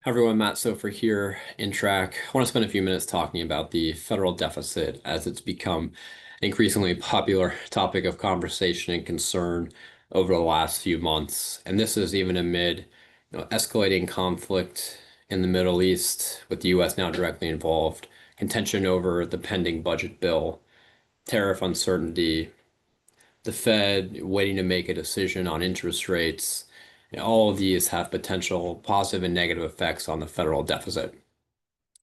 Hi everyone, Matt Sofer here, InTrack. I want to spend a few minutes talking about the federal deficit as it's become an increasingly popular topic of conversation and concern over the last few months. And this is even amid, escalating conflict in the Middle East, with the U.S. now directly involved, contention over the pending budget bill, tariff uncertainty, the Fed waiting to make a decision on interest rates. All of these have potential positive and negative effects on the federal deficit.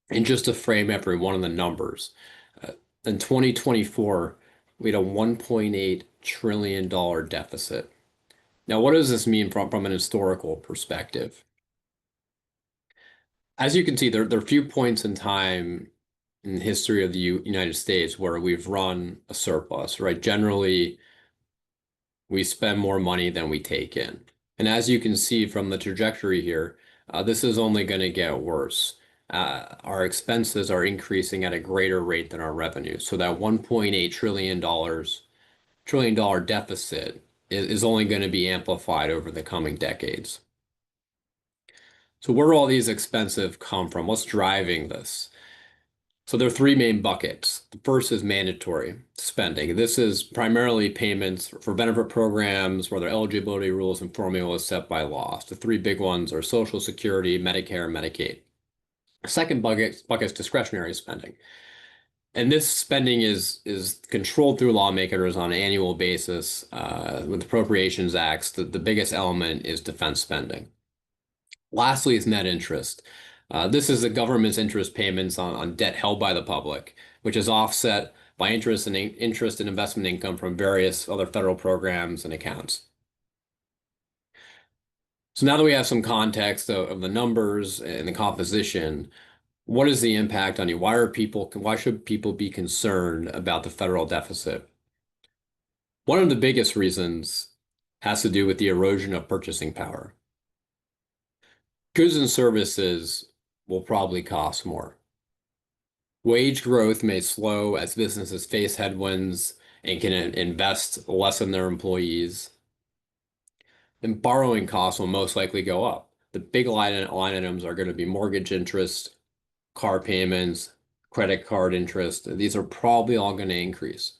And just to frame every one of the numbers, uh, in 2024, we had a $1.8 trillion deficit. Now, what does this mean from an historical perspective? As you can see, there are a few points in time in the history of the United States where we've run a surplus, right? Generally, we spend more money than we take in. And as you can see from the trajectory here, this is only going to get worse. Our expenses are increasing at a greater rate than our revenue. So that $1.8 trillion dollar deficit is only going to be amplified over the coming decades. So where do all these expenses come from? What's driving this? So there are three main buckets. The first is mandatory spending. This is primarily payments for benefit programs where their eligibility rules and formulas set by law. The three big ones are Social Security, Medicare, and Medicaid. The second bucket is discretionary spending. And this spending is controlled through lawmakers on an annual basis with appropriations acts. The biggest element is defense spending. Lastly is net interest. This is the government's interest payments on debt held by the public, which is offset by interest and investment income from various other federal programs and accounts. So now that we have some context of the numbers and the composition, what is the impact on you? Why should people be concerned about the federal deficit? One of the biggest reasons has to do with the erosion of purchasing power. Goods and services will probably cost more. Wage growth may slow as businesses face headwinds and can invest less in their employees. And borrowing costs will most likely go up. The big line items are going to be mortgage interest, car payments, credit card interest. These are probably all going to increase.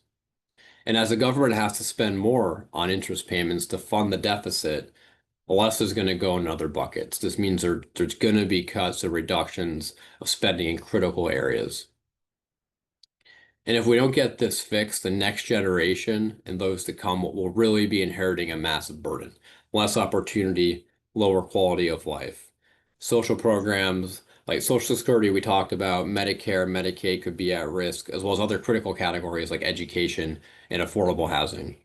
And as the government has to spend more on interest payments to fund the deficit, less is going to go in other buckets. This means there's going to be cuts or reductions of spending in critical areas. And if we don't get this fixed, the next generation and those to come will really be inheriting a massive burden. Less opportunity, lower quality of life. Social programs like Social Security, we talked about, Medicare, Medicaid could be at risk, as well as other critical categories like education and affordable housing.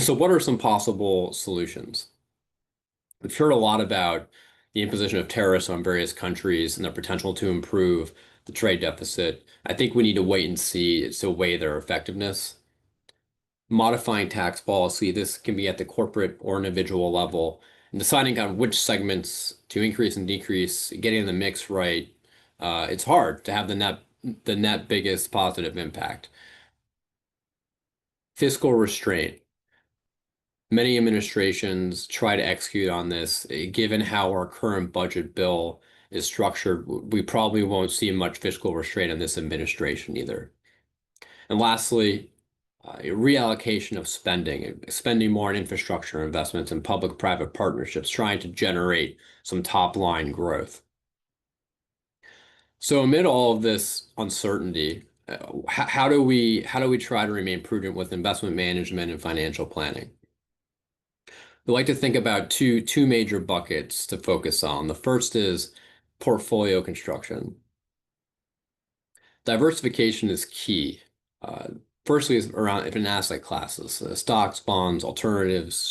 So what are some possible solutions? We've heard a lot about the imposition of tariffs on various countries and their potential to improve the trade deficit. I think we need to wait and see to weigh their effectiveness. Modifying tax policy, this can be at the corporate or individual level, and deciding on which segments to increase and decrease, getting the mix right. It's hard to have the net biggest positive impact. Fiscal restraint. Many administrations try to execute on this. Given how our current budget bill is structured, we probably won't see much fiscal restraint in this administration either. And lastly, reallocation of spending more on infrastructure investments and public-private partnerships, trying to generate some top-line growth. So amid all of this uncertainty, how do we try to remain prudent with investment management and financial planning? We like to think about two major buckets to focus on. The first is portfolio construction. Diversification is key. Uh, Firstly, is around different asset classes, stocks, bonds, alternatives,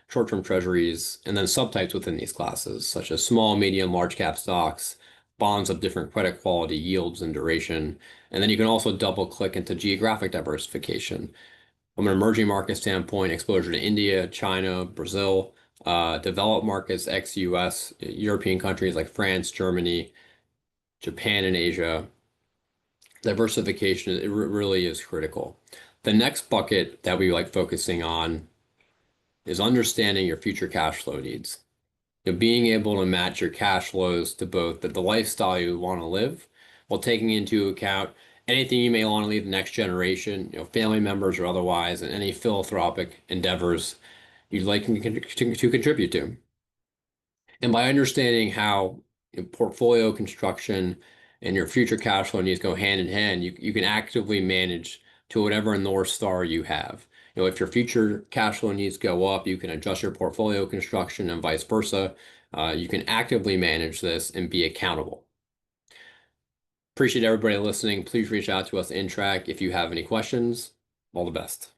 short-term treasuries, and then subtypes within these classes, such as small, medium, large cap stocks, bonds of different credit quality, yields, and duration. And then you can also double click into geographic diversification. From an emerging market standpoint, exposure to India, China, Brazil, developed markets, ex-US, European countries like France, Germany, Japan, and Asia. Diversification, it really is critical. The next bucket that we like focusing on is understanding your future cash flow needs. Being able to match your cash flows to both the lifestyle you want to live while taking into account anything you may want to leave the next generation, family members or otherwise, and any philanthropic endeavors you'd like to contribute to. And by understanding how portfolio construction and your future cash flow needs go hand in hand, you can actively manage to whatever North Star you have. If your future cash flow needs go up, you can adjust your portfolio construction and vice versa. You can actively manage this and be accountable. Appreciate everybody listening. Please reach out to us InTrack if you have any questions. All the best.